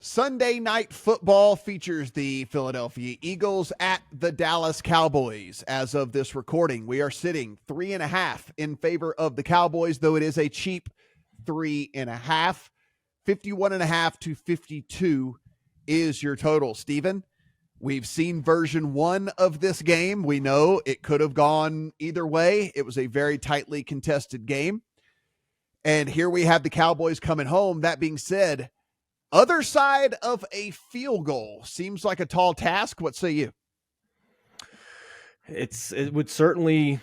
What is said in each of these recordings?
Sunday Night Football features the Philadelphia Eagles at the Dallas Cowboys. As of this recording, we are sitting 3.5 in favor of the Cowboys, though it is a cheap 3.5. 51.5 to 52 is your total. Steven, we've seen version 1 of this game. We know it could have gone either way. It was a very tightly contested game. And here we have the Cowboys coming home. That being said, other side of a field goal seems like a tall task. What say you? It would certainly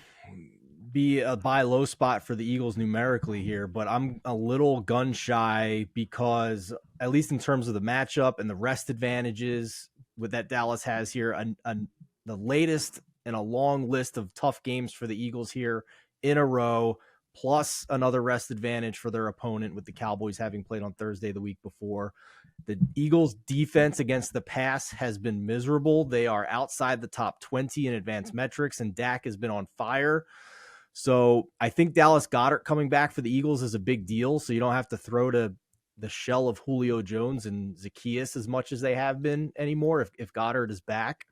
be a buy low spot for the Eagles numerically here, but I'm a little gun shy because, at least in terms of the matchup and the rest advantages that Dallas has here, the latest in a long list of tough games for the Eagles here in a row, plus another rest advantage for their opponent with the Cowboys having played on Thursday the week before. The Eagles' defense against the pass has been miserable. They are outside the top 20 in advanced metrics, and Dak has been on fire. So I think Dallas Goedert coming back for the Eagles is a big deal, so you don't have to throw to the shell of Julio Jones and Zacchaeus as much as they have been anymore if Goddard is back.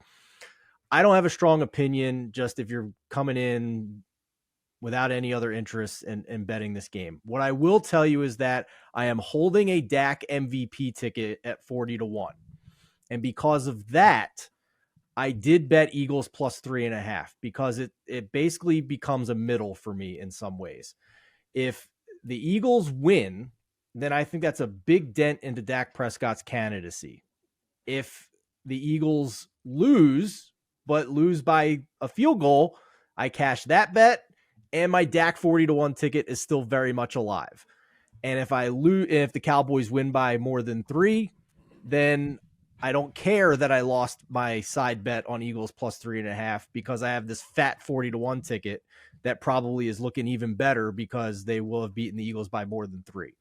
I don't have a strong opinion just if you're coming in without any other interest in betting this game. What I will tell you is that I am holding a Dak MVP ticket at 40-1. And because of that, I did bet Eagles plus 3.5 because it basically becomes a middle for me in some ways. If the Eagles win, then I think that's a big dent into Dak Prescott's candidacy. If the Eagles lose, but lose by a field goal, I cash that bet. And my Dak 40-1 ticket is still very much alive. And if the Cowboys win by more than 3, then I don't care that I lost my side bet on Eagles plus 3.5 because I have this fat 40-1 ticket that probably is looking even better because they will have beaten the Eagles by more than 3.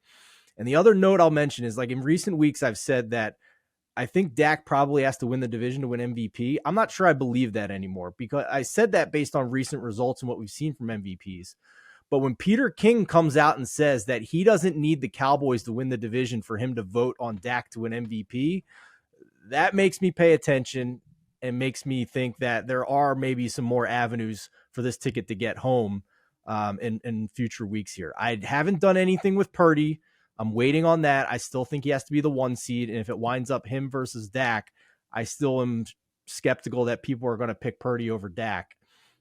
And the other note I'll mention is, like, in recent weeks, I've said that I think Dak probably has to win the division to win MVP. I'm not sure I believe that anymore because I said that based on recent results and what we've seen from MVPs. But when Peter King comes out and says that he doesn't need the Cowboys to win the division for him to vote on Dak to win MVP, that makes me pay attention and makes me think that there are maybe some more avenues for this ticket to get home in future weeks here. I haven't done anything with Purdy. I'm waiting on that. I still think he has to be the 1 seed. And if it winds up him versus Dak, I still am skeptical that people are going to pick Purdy over Dak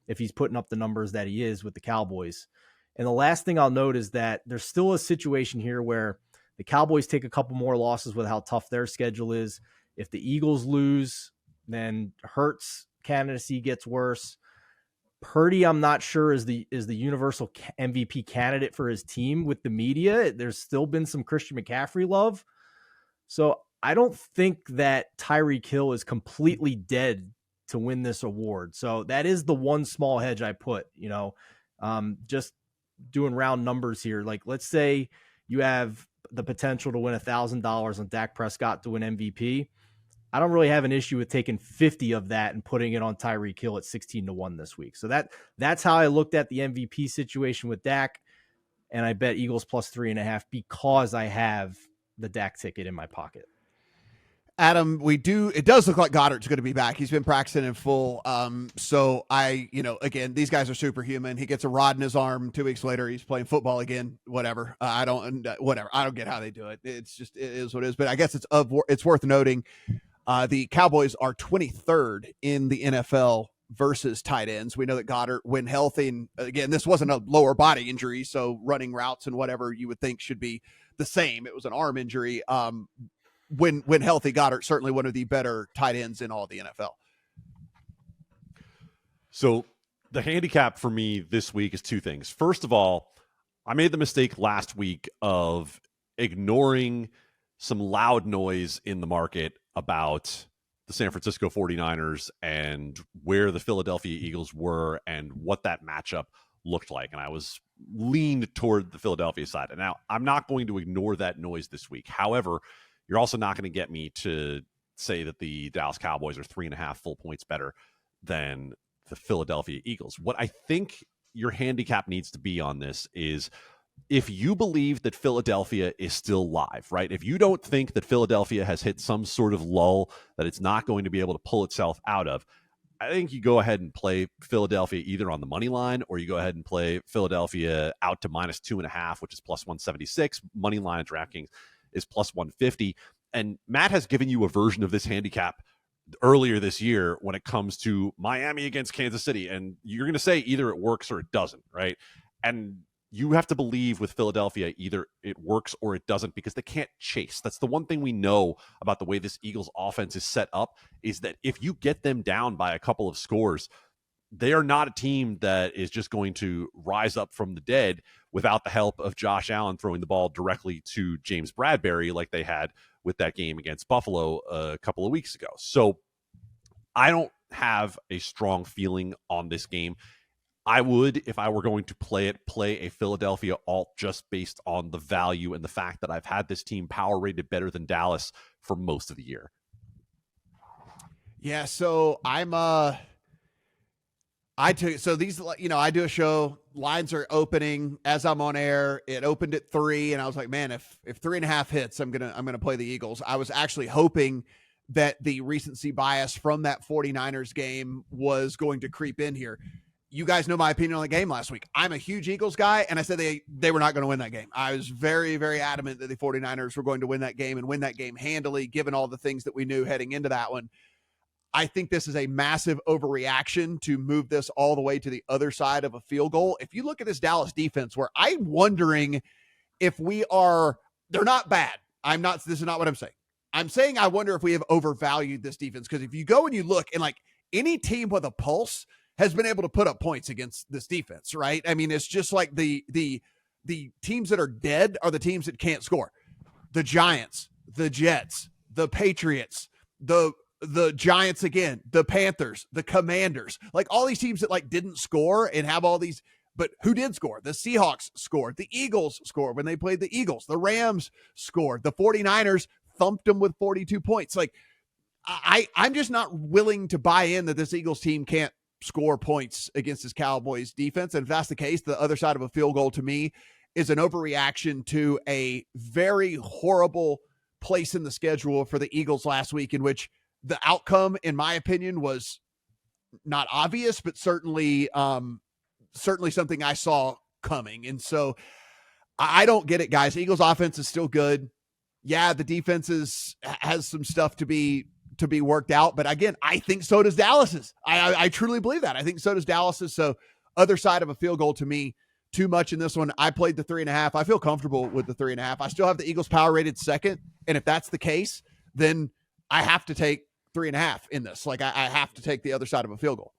if he's putting up the numbers that he is with the Cowboys. And the last thing I'll note is that there's still a situation here where the Cowboys take a couple more losses with how tough their schedule is. If the Eagles lose, then Hurts' candidacy gets worse. Purdy, I'm not sure is the universal MVP candidate for his team with the media. There's still been some Christian McCaffrey love. So I don't think that Tyreek Hill is completely dead to win this award. So that is the one small hedge I put, just doing round numbers here. Like, let's say you have the potential to win $1,000 on Dak Prescott to win MVP. I don't really have an issue with taking 50 of that and putting it on Tyreek Hill at 16-1 this week. So that's how I looked at the MVP situation with Dak. And I bet Eagles plus 3.5 because I have the Dak ticket in my pocket. Adam, it does look like Goddard's going to be back. He's been practicing in full. So again, these guys are superhuman. He gets a rod in his arm. 2 weeks later, he's playing football again, whatever. I don't get how they do it. It is what it is. But I guess it's worth noting. The Cowboys are 23rd in the NFL versus tight ends. We know that Goddard, when healthy, and again, this wasn't a lower body injury, so running routes and whatever you would think should be the same. It was an arm injury. When healthy, Goddard certainly one of the better tight ends in all the NFL. So the handicap for me this week is 2 things. First of all, I made the mistake last week of ignoring some loud noise in the market about the San Francisco 49ers and where the Philadelphia Eagles were and what that matchup looked like. And I was leaned toward the Philadelphia side. And now I'm not going to ignore that noise this week. However, you're also not going to get me to say that the Dallas Cowboys are 3.5 full points better than the Philadelphia Eagles. What I think your handicap needs to be on this is if you believe that Philadelphia is still live, right? If you don't think that Philadelphia has hit some sort of lull that it's not going to be able to pull itself out of, I think you go ahead and play Philadelphia either on the money line, or you go ahead and play Philadelphia out to -2.5, which is plus 176. Money line at DraftKings is plus 150. And Matt has given you a version of this handicap earlier this year when it comes to Miami against Kansas City. And you're going to say either it works or it doesn't, right? And you have to believe with Philadelphia, either it works or it doesn't, because they can't chase. That's the one thing we know about the way this Eagles offense is set up, is that if you get them down by a couple of scores, they are not a team that is just going to rise up from the dead without the help of Josh Allen throwing the ball directly to James Bradbury like they had with that game against Buffalo a couple of weeks ago. So I don't have a strong feeling on this game. I would, if I were going to play a Philadelphia alt just based on the value and the fact that I've had this team power rated better than Dallas for most of the year. Yeah, so I do a show, lines are opening as I'm on air. It opened at 3, and I was like, man, if 3.5 hits, I'm gonna play the Eagles. I was actually hoping that the recency bias from that 49ers game was going to creep in here. You guys know my opinion on the game last week. I'm a huge Eagles guy, and I said they were not going to win that game. I was very, very adamant that the 49ers were going to win that game and win that game handily, given all the things that we knew heading into that one. I think this is a massive overreaction to move this all the way to the other side of a field goal. If you look at this Dallas defense, where I'm wondering if they're not bad. This is not what I'm saying. I'm saying I wonder if we have overvalued this defense, because if you go and you look, and like any team with a pulse has been able to put up points against this defense, right? I mean, it's just like the teams that are dead are the teams that can't score. The Giants, the Jets, the Patriots, the Giants again, the Panthers, the Commanders, like all these teams that like didn't score and have all these, but who did score? The Seahawks scored. The Eagles scored when they played the Eagles. The Rams scored. The 49ers thumped them with 42 points. Like I'm just not willing to buy in that this Eagles team can't score points against this Cowboys defense. And if that's the case, the other side of a field goal to me is an overreaction to a very horrible place in the schedule for the Eagles last week, in which the outcome, in my opinion, was not obvious, but certainly something I saw coming. And so I don't get it, guys. Eagles offense is still good. Yeah, the defense has some stuff to be worked out. But again, I think so does Dallas's. I truly believe that. I think so does Dallas's. So other side of a field goal to me, too much in this one. I played the 3.5. I feel comfortable with the 3.5. I still have the Eagles power rated second. And if that's the case, then I have to take 3.5 in this. Like I have to take the other side of a field goal.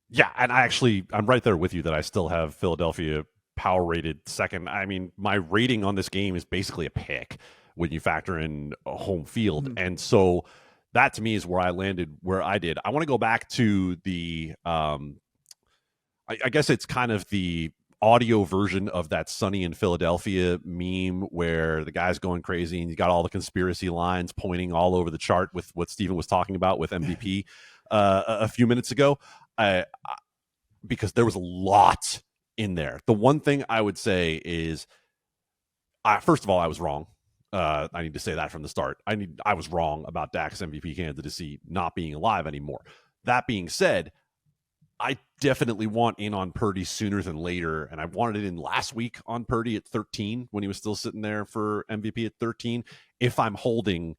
Yeah. And I'm right there with you that I still have Philadelphia power rated second. I mean, my rating on this game is basically a pick when you factor in a home field. Mm-hmm. And so that to me is where I landed, where I did. I want to go back to the, I guess it's kind of the audio version of that Sunny in Philadelphia meme where the guy's going crazy and you got all the conspiracy lines pointing all over the chart with what Steven was talking about with MVP a few minutes ago, because there was a lot in there. The one thing I would say is, first of all, I was wrong. I need to say that from the start. I was wrong about Dak's MVP candidacy not being alive anymore. That being said, I definitely want in on Purdy sooner than later, and I wanted it in last week on Purdy at 13 when he was still sitting there for MVP at 13, if I'm holding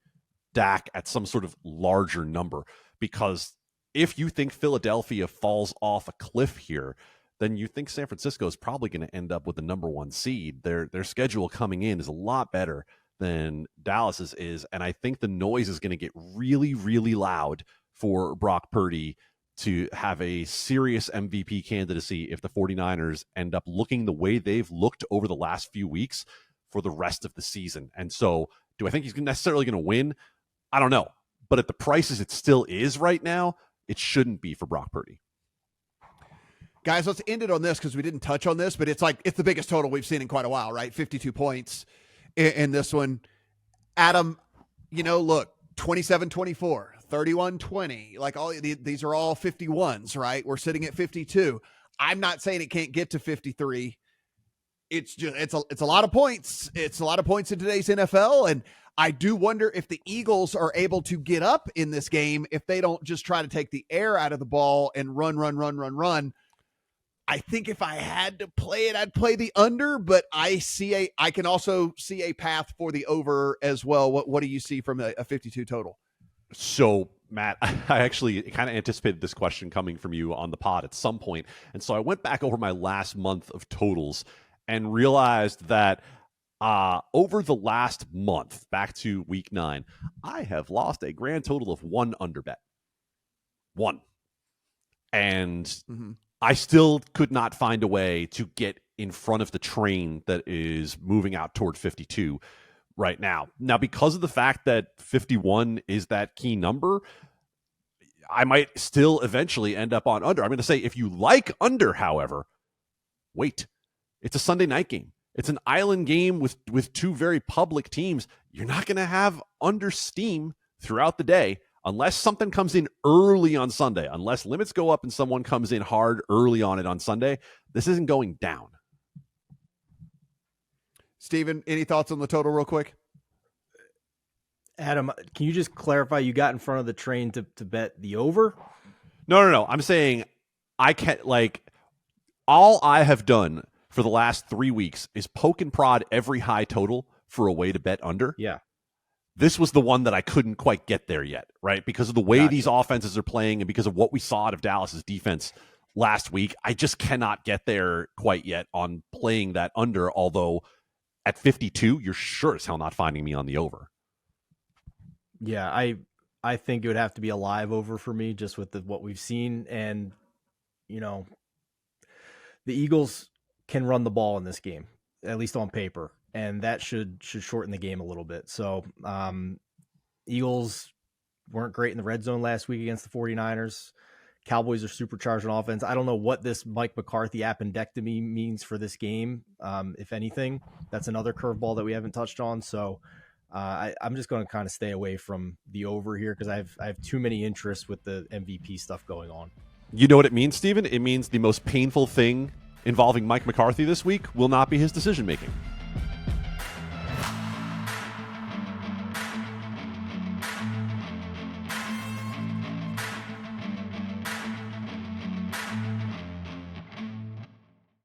Dak at some sort of larger number. Because if you think Philadelphia falls off a cliff here, then you think San Francisco is probably going to end up with the number 1 seed. Their schedule coming in is a lot better than Dallas's is, and I think the noise is going to get really, really loud for Brock Purdy to have a serious MVP candidacy if the 49ers end up looking the way they've looked over the last few weeks for the rest of the season. And so, do I think he's necessarily going to win? I don't know. But at the prices it still is right now, it shouldn't be for Brock Purdy. Guys, let's end it on this because we didn't touch on this, but it's the biggest total we've seen in quite a while, right? 52 points in this one. Adam, look, 27-24, 31-20, like all these are all 51s, right? We're sitting at 52. I'm not saying it can't get to 53. it's a lot of points. It's a lot of points in today's NFL, and I do wonder if the Eagles are able to get up in this game if they don't just try to take the air out of the ball and run. I think if I had to play it, I'd play the under, but I can also see a path for the over as well. What do you see from a 52 total? So, Matt, I actually kind of anticipated this question coming from you on the pod at some point. And so I went back over my last month of totals and realized that over the last month, back to week 9, I have lost a grand total of 1 under bet. 1. And I still could not find a way to get in front of the train that is moving out toward 52 right now. Now, because of the fact that 51 is that key number, I might still eventually end up on under. I'm going to say if you like under, however, wait. It's a Sunday night game. It's an island game with two very public teams. You're not going to have under steam throughout the day unless something comes in early on Sunday. Unless limits go up and someone comes in hard early on it on Sunday, this isn't going down. Steven, any thoughts on the total real quick? Adam, can you just clarify you got in front of the train to bet the over? No. I'm saying I can't, all I have done for the last 3 weeks is poke and prod every high total for a way to bet under. Yeah. This was the one that I couldn't quite get there yet, right? Because of the way these offenses are playing and because of what we saw out of Dallas's defense last week, I just cannot get there quite yet on playing that under, although at 52, you're sure as hell not finding me on the over. Yeah, I think it would have to be a live over for me just with what we've seen. And, the Eagles can run the ball in this game, at least on paper. And that should shorten the game a little bit. So Eagles weren't great in the red zone last week against the 49ers. Cowboys are supercharged on offense. I don't know what this Mike McCarthy appendectomy means for this game, if anything. That's another curveball that we haven't touched on. So I'm just going to kind of stay away from the over here because I have too many interests with the MVP stuff going on. You know what it means, Steven? It means the most painful thing involving Mike McCarthy this week will not be his decision-making.